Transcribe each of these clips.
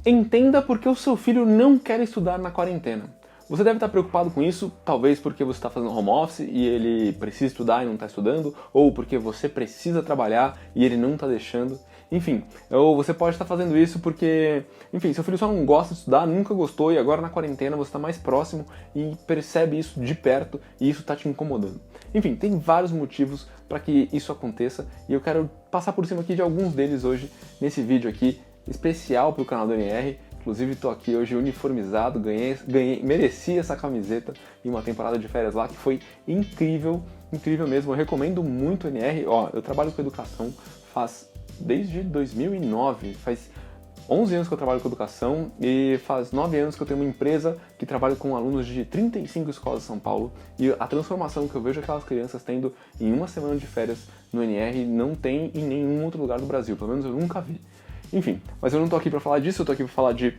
Entenda por que o seu filho não quer estudar na quarentena. Você deve estar preocupado com isso, talvez porque você está fazendo home office e ele precisa estudar e não está estudando, ou porque você precisa trabalhar e ele não está deixando. Enfim, ou você pode estar fazendo isso porque, enfim, seu filho só não gosta de estudar, nunca gostou e agora na quarentena você está mais próximo e percebe isso de perto e isso está te incomodando. Enfim, tem vários motivos para que isso aconteça e eu quero passar por cima aqui de alguns deles hoje nesse vídeo aqui, especial para o canal do NR. Inclusive estou aqui hoje uniformizado, mereci essa camiseta em uma temporada de férias lá que foi incrível, incrível mesmo. Eu recomendo muito o NR. Ó, eu trabalho com educação desde 2009, faz 11 anos que eu trabalho com educação e faz 9 anos que eu tenho uma empresa que trabalha com alunos de 35 escolas de São Paulo e a transformação que eu vejo aquelas crianças tendo em uma semana de férias no NR não tem em nenhum outro lugar do Brasil, pelo menos eu nunca vi. Enfim, mas eu não tô aqui pra falar disso, eu tô aqui pra falar de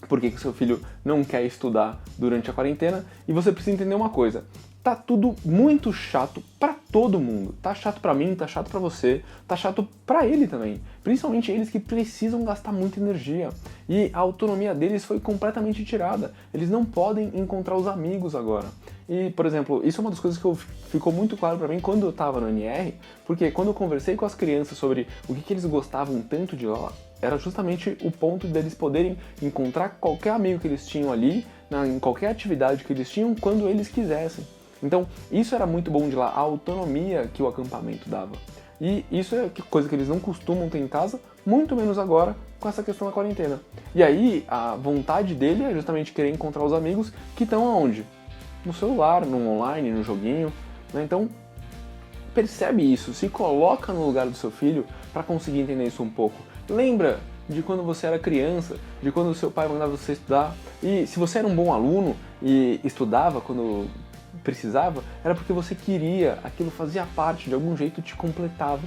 por que o seu filho não quer estudar durante a quarentena e você precisa entender uma coisa. Tá tudo muito chato pra todo mundo. Tá chato pra mim, tá chato pra você, tá chato pra ele também. Principalmente eles que precisam gastar muita energia. E a autonomia deles foi completamente tirada. Eles não podem encontrar os amigos agora. E, por exemplo, isso é uma das coisas que ficou muito claro pra mim quando eu tava no NR, porque quando eu conversei com as crianças sobre o que eles gostavam tanto de lá, era justamente o ponto deles poderem encontrar qualquer amigo que eles tinham ali, em qualquer atividade que eles tinham, quando eles quisessem. Então, isso era muito bom de lá, a autonomia que o acampamento dava. E isso é coisa que eles não costumam ter em casa, muito menos agora com essa questão da quarentena. E aí, a vontade dele é justamente querer encontrar os amigos que estão aonde? No celular, no online, no joguinho, né? Então, percebe isso, se coloca no lugar do seu filho para conseguir entender isso um pouco. Lembra de quando você era criança, de quando o seu pai mandava você estudar, e se você era um bom aluno e estudava quando precisava, era porque você queria, aquilo fazia parte, de algum jeito te completava.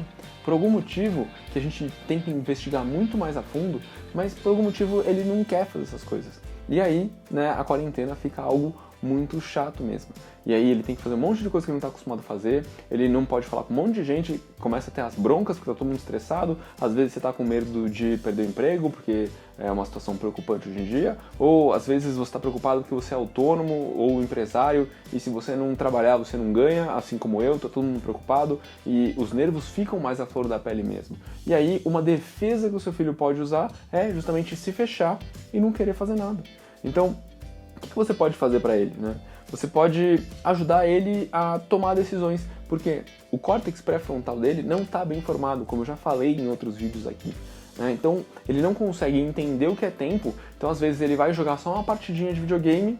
Por algum motivo, que a gente tem que investigar muito mais a fundo, mas por algum motivo ele não quer fazer essas coisas. E aí, né, a quarentena fica algo muito chato mesmo. E aí ele tem que fazer um monte de coisa que ele não está acostumado a fazer, ele não pode falar com um monte de gente, começa a ter as broncas porque tá todo mundo estressado, às vezes você tá com medo de perder o emprego, porque é uma situação preocupante hoje em dia, ou às vezes você está preocupado porque você é autônomo ou empresário, e se você não trabalhar você não ganha, assim como eu, tá todo mundo preocupado, e os nervos ficam mais à flor da pele mesmo. E aí uma defesa que o seu filho pode usar é justamente se fechar e não querer fazer nada. Então, o que você pode fazer para ele, né? Você pode ajudar ele a tomar decisões, porque o córtex pré-frontal dele não está bem formado, como eu já falei em outros vídeos aqui, né? Então, ele não consegue entender o que é tempo, então às vezes ele vai jogar só uma partidinha de videogame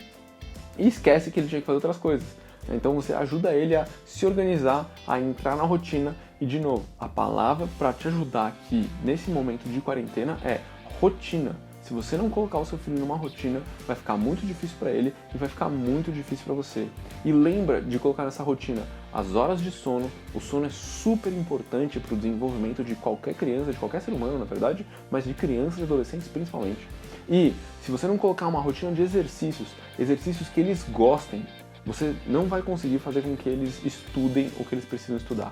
e esquece que ele tinha que fazer outras coisas. Então você ajuda ele a se organizar, a entrar na rotina e, de novo, a palavra para te ajudar aqui nesse momento de quarentena é rotina. Se você não colocar o seu filho numa rotina, vai ficar muito difícil para ele e vai ficar muito difícil para você. E lembra de colocar nessa rotina as horas de sono. O sono é super importante para o desenvolvimento de qualquer criança, de qualquer ser humano, na verdade, mas de crianças e adolescentes principalmente. E se você não colocar uma rotina de exercícios que eles gostem, você não vai conseguir fazer com que eles estudem o que eles precisam estudar,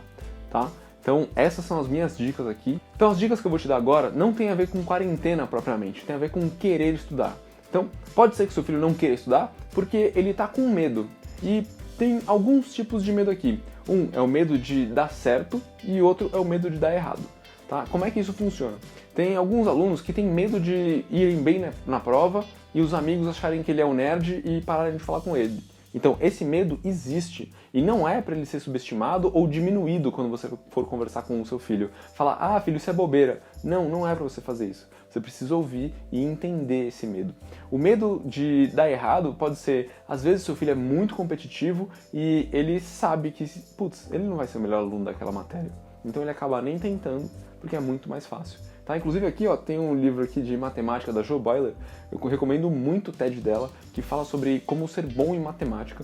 tá? Então essas são as minhas dicas aqui. Então as dicas que eu vou te dar agora não tem a ver com quarentena propriamente, tem a ver com querer estudar. Então pode ser que seu filho não queira estudar porque ele está com medo. E tem alguns tipos de medo aqui. Um é o medo de dar certo e outro é o medo de dar errado. Tá? Como é que isso funciona? Tem alguns alunos que têm medo de irem bem na prova e os amigos acharem que ele é um nerd e pararem de falar com ele. Então, esse medo existe e não é para ele ser subestimado ou diminuído quando você for conversar com o seu filho. Falar, ah, filho, isso é bobeira. Não, não é para você fazer isso. Você precisa ouvir e entender esse medo. O medo de dar errado pode ser, às vezes, seu filho é muito competitivo e ele sabe que, putz, ele não vai ser o melhor aluno daquela matéria. Então ele acaba nem tentando, porque é muito mais fácil. Tá? Inclusive aqui ó, tem um livro aqui de matemática da Jo Boiler, eu recomendo muito o TED dela, que fala sobre como ser bom em matemática.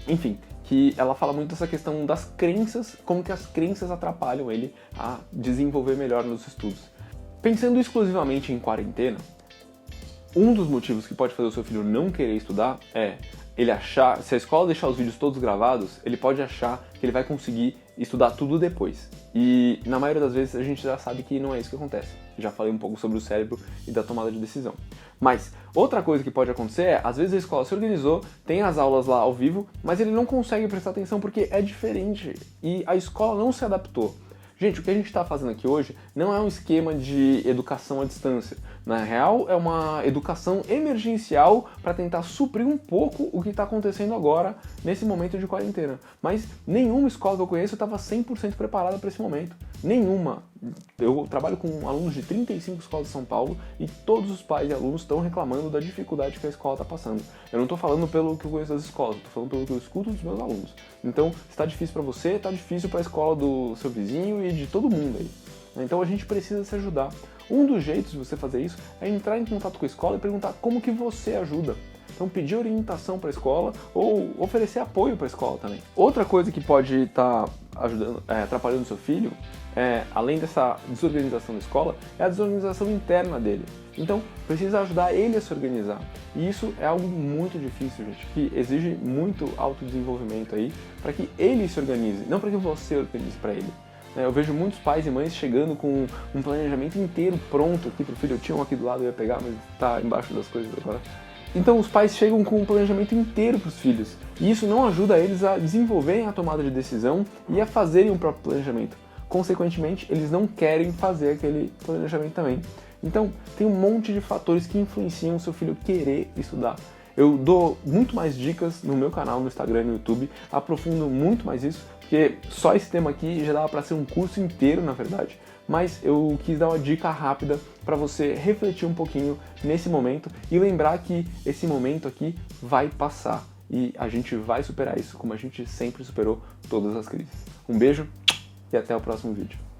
Enfim, que ela fala muito dessa questão das crenças, como que as crenças atrapalham ele a desenvolver melhor nos estudos. Pensando exclusivamente em quarentena, um dos motivos que pode fazer o seu filho não querer estudar é ele achar, se a escola deixar os vídeos todos gravados, ele pode achar que ele vai conseguir estudar tudo depois. E na maioria das vezes a gente já sabe que não é isso que acontece. Já falei um pouco sobre o cérebro e da tomada de decisão. Mas outra coisa que pode acontecer é, às vezes a escola se organizou, tem as aulas lá ao vivo, mas ele não consegue prestar atenção porque é diferente e a escola não se adaptou. Gente, o que a gente está fazendo aqui hoje não é um esquema de educação à distância. Na real, é uma educação emergencial para tentar suprir um pouco o que está acontecendo agora, nesse momento de quarentena. Mas nenhuma escola que eu conheço estava 100% preparada para esse momento. Nenhuma. Eu trabalho com alunos de 35 escolas de São Paulo e todos os pais e alunos estão reclamando da dificuldade que a escola está passando. Eu não estou falando pelo que eu conheço das escolas, estou falando pelo que eu escuto dos meus alunos. Então, se está difícil para você, está difícil para a escola do seu vizinho e de todo mundo aí. Então a gente precisa se ajudar. Um dos jeitos de você fazer isso é entrar em contato com a escola e perguntar como que você ajuda. Então pedir orientação para a escola ou oferecer apoio para a escola também. Outra coisa que pode estar atrapalhando o seu filho, além dessa desorganização da escola, é a desorganização interna dele. Então precisa ajudar ele a se organizar. E isso é algo muito difícil, gente, que exige muito autodesenvolvimento aí para que ele se organize, não para que você organize para ele. Eu vejo muitos pais e mães chegando com um planejamento inteiro pronto aqui pro filho. Eu tinha um aqui do lado, eu ia pegar, mas tá embaixo das coisas agora. Então os pais chegam com um planejamento inteiro pros filhos. E isso não ajuda eles a desenvolverem a tomada de decisão e a fazerem o próprio planejamento. Consequentemente, eles não querem fazer aquele planejamento também. Então, tem um monte de fatores que influenciam o seu filho querer estudar. Eu dou muito mais dicas no meu canal, no Instagram e no YouTube, aprofundo muito mais isso, porque só esse tema aqui já dava para ser um curso inteiro, na verdade, mas eu quis dar uma dica rápida para você refletir um pouquinho nesse momento e lembrar que esse momento aqui vai passar e a gente vai superar isso, como a gente sempre superou todas as crises. Um beijo e até o próximo vídeo.